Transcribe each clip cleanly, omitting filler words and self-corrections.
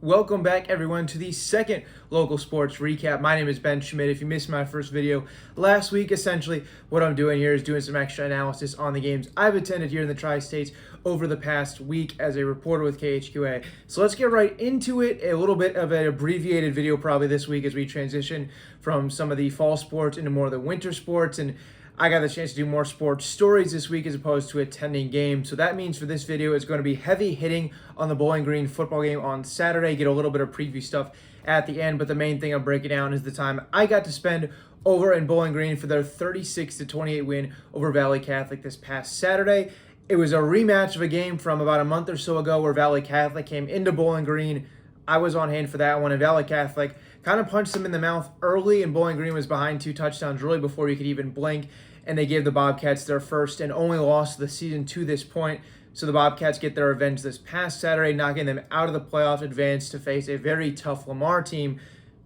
Welcome back, everyone, to the second local sports recap. My name is Ben Schmidt. If you missed my first video last week, essentially what I'm doing here is doing some extra analysis on the games I've attended here in the Tri-States over the past week as a reporter with KHQA. So let's get right into it. A little bit of an abbreviated video probably this week as we transition from some of the fall sports into more of the winter sports, and I got the chance to do more sports stories this week as opposed to attending games. So that means for this video, it's going to be heavy hitting on the Bowling Green football game on Saturday. Get a little bit of preview stuff at the end, but the main thing I'm breaking down is the time I got to spend over in Bowling Green for their 36-28 win over Valle Catholic this past Saturday. It was a rematch of a game from about a month or so ago where Valle Catholic came into Bowling Green. I was on hand for that one, and Valle Catholic kind of punched them in the mouth early, and Bowling Green was behind 2 touchdowns really before you could even blink, and they gave the Bobcats their first and only loss of the season to this point. So the Bobcats get their revenge this past Saturday, knocking them out of the playoff advance to face a very tough Lamar team.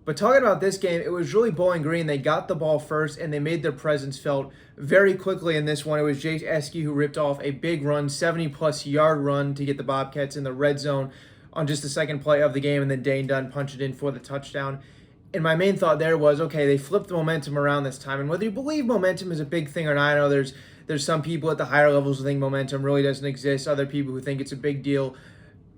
But talking about this game, it was really Bowling Green. They got the ball first, and they made their presence felt very quickly in this one. It was Jake Eskew who ripped off a big run, 70-plus yard run to get the Bobcats in the red zone on just the second play of the game, and then Dane Dunn punched it in for the touchdown. And my main thought there was, okay, they flipped the momentum around this time. And whether you believe momentum is a big thing or not, I know there's some people at the higher levels who think momentum really doesn't exist, other people who think it's a big deal.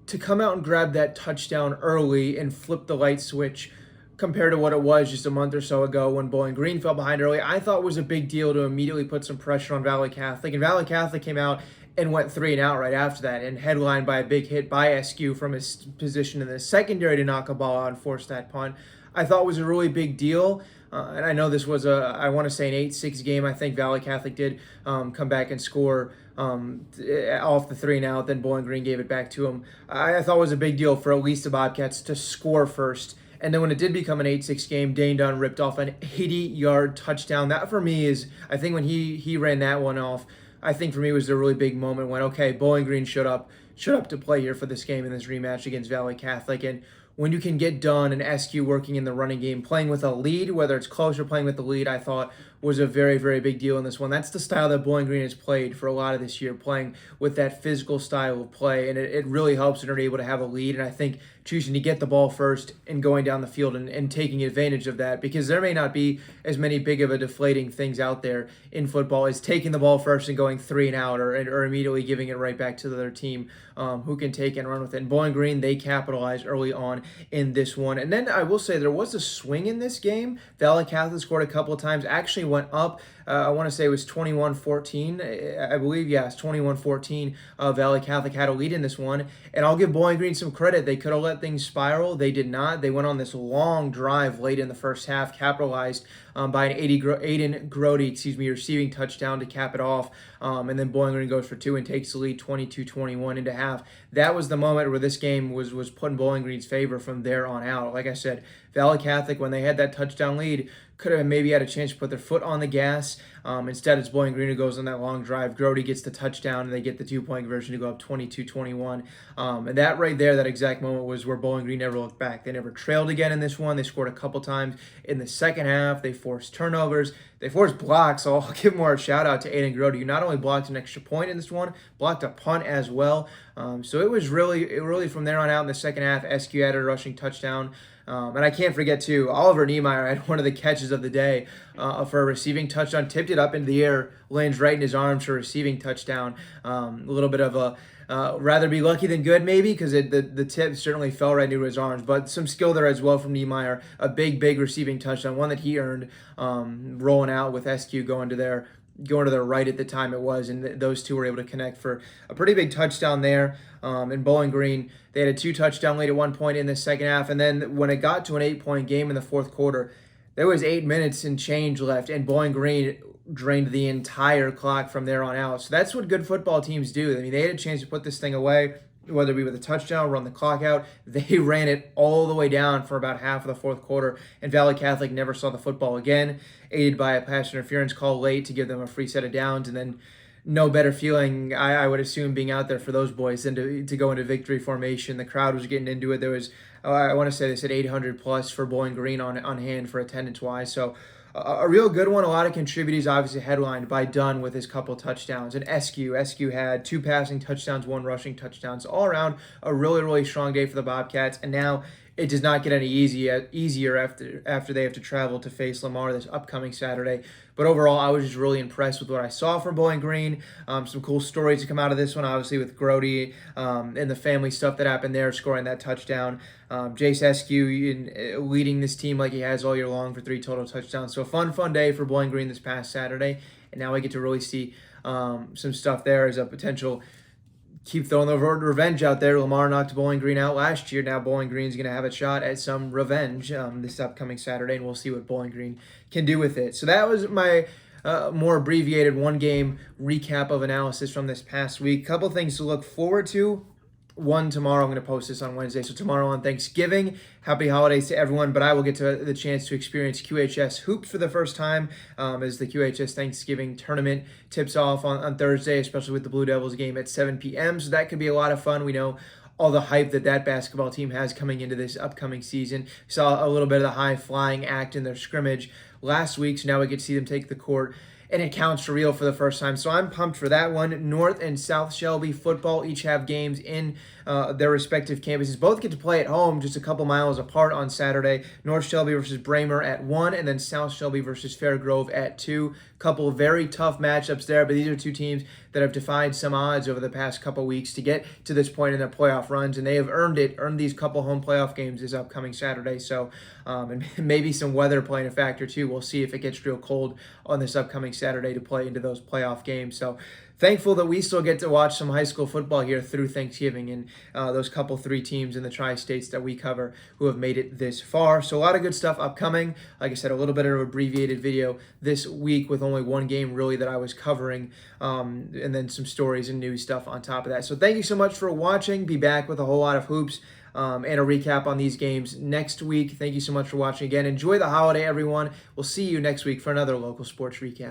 To come out and grab that touchdown early and flip the light switch compared to what it was just a month or so ago when Bowling Green fell behind early, I thought was a big deal to immediately put some pressure on Valle Catholic. And Valle Catholic came out and went 3 and out right after that, and headlined by a big hit by Eskew from his position in the secondary to knock a ball out and force that punt. I thought was a really big deal. And I know this was I want to say an 8-6 game. I think Valle Catholic did come back and score off the 3 and out. Then Bowling Green gave it back to him. I thought it was a big deal for at least the Bobcats to score first. And then when it did become an 8-6 game, Dane Dunn ripped off an 80-yard touchdown. That for me is, I think when he ran that one off, I think for me was a really big moment when, okay, Bowling Green showed up to play here for this game in this rematch against Valle Catholic. And when you can get Dunn and SQ working in the running game, playing with a lead, whether it's close or playing with the lead, I thought was a very, very big deal in this one. That's the style that Bowling Green has played for a lot of this year, playing with that physical style of play, and it really helps when they're able to have a lead. And I think choosing to get the ball first and going down the field and taking advantage of that, because there may not be as many big of a deflating things out there in football as taking the ball first and going 3 and out, or immediately giving it right back to the other team who can take and run with it. And Bowling Green, they capitalized early on in this one. And then I will say there was a swing in this game. Valle Catholic scored a couple of times, actually went up. I want to say it was 21-14. I believe, yes, 21-14. Valle Catholic had a lead in this one. And I'll give Bowling Green some credit. They could have let things spiral. They did not. They went on this long drive late in the first half, capitalized by an Aiden Grody, receiving touchdown to cap it off. And then Bowling Green goes for 2 and takes the lead 22-21 into half. That was the moment where this game was put in Bowling Green's favor from there on out. Like I said, Valle Catholic, when they had that touchdown lead, could have maybe had a chance to put their foot on the gas. Instead, it's Bowling Green who goes on that long drive. Grody gets the touchdown, and they get the 2-point conversion to go up 22-21. And that right there, that exact moment, was where Bowling Green never looked back. They never trailed again in this one. They scored a couple times in the second half. They forced turnovers. They forced blocks, so I'll give more a shout-out to Aiden Grody, who not only blocked an extra point in this one, blocked a punt as well. So it was really from there on out in the second half, SQ added a rushing touchdown. And I can't forget, too, Oliver Niemeyer had one of the catches of the day for a receiving touchdown, tipped it up into the air, lands right in his arms for a receiving touchdown. A little bit of a rather be lucky than good, maybe, because the tip certainly fell right into his arms. But some skill there as well from Niemeyer. A big receiving touchdown, one that he earned, rolling out with SQ going to their right at the time it was, and those two were able to connect for a pretty big touchdown there. In Bowling Green, they had a 2-touchdown lead at one point in the second half, and then when it got to an 8-point game in the fourth quarter, there was 8 minutes and change left, and Bowling Green drained the entire clock from there on out. So that's what good football teams do. I mean, they had a chance to put this thing away, whether it be with a touchdown, run the clock out. They ran it all the way down for about half of the fourth quarter, and Valle Catholic never saw the football again, aided by a pass interference call late to give them a free set of downs, and then no better feeling, I would assume, being out there for those boys than to go into victory formation. The crowd was getting into it. There was, I want to say they said 800 plus for Bowling Green on hand for attendance-wise. So a real good one. A lot of contributors, obviously headlined by Dunn with his couple touchdowns. And Eskew had 2 passing touchdowns, 1 rushing touchdown. So all around, a really, really strong day for the Bobcats. And now it does not get any easier after they have to travel to face Lamar this upcoming Saturday. But overall, I was just really impressed with what I saw from Bowling Green. Some cool stories to come out of this one, obviously with Grody and the family stuff that happened there, scoring that touchdown. Jace Eskew leading this team like he has all year long for 3 total touchdowns. So a fun day for Bowling Green this past Saturday. And now I get to really see some stuff there as a potential keep throwing the word revenge out there. Lamar knocked Bowling Green out last year. Now Bowling Green's going to have a shot at some revenge this upcoming Saturday, and we'll see what Bowling Green can do with it. So that was my more abbreviated one-game recap of analysis from this past week. Couple things to look forward to. One, tomorrow, I'm going to post this on Wednesday. So tomorrow on Thanksgiving, happy holidays to everyone. But I will get to the chance to experience QHS hoops for the first time as the QHS Thanksgiving tournament tips off on Thursday, especially with the Blue Devils game at 7 p.m. So that could be a lot of fun. We know all the hype that basketball team has coming into this upcoming season. We saw a little bit of the high-flying act in their scrimmage last week, so now we get to see them take the court, and it counts for real for the first time. So I'm pumped for that one. North and South Shelby football each have games in their respective campuses. Both get to play at home just a couple miles apart on Saturday. North Shelby versus Bramer at 1, and then South Shelby versus Fairgrove at 2. Couple of very tough matchups there, but these are 2 teams that have defied some odds over the past couple weeks to get to this point in their playoff runs, and they have earned these couple home playoff games this upcoming Saturday. So, and maybe some weather playing a factor too. We'll see if it gets real cold on this upcoming Saturday to play into those playoff games. So thankful that we still get to watch some high school football here through Thanksgiving, and those couple 3 teams in the tri-states that we cover who have made it this far. So a lot of good stuff upcoming. Like I said, a little bit of an abbreviated video this week with only one game really that I was covering, and then some stories and news stuff on top of that. So thank you so much for watching. Be back with a whole lot of hoops and a recap on these games next week. Thank you so much for watching again. Enjoy the holiday, everyone. We'll see you next week for another local sports recap.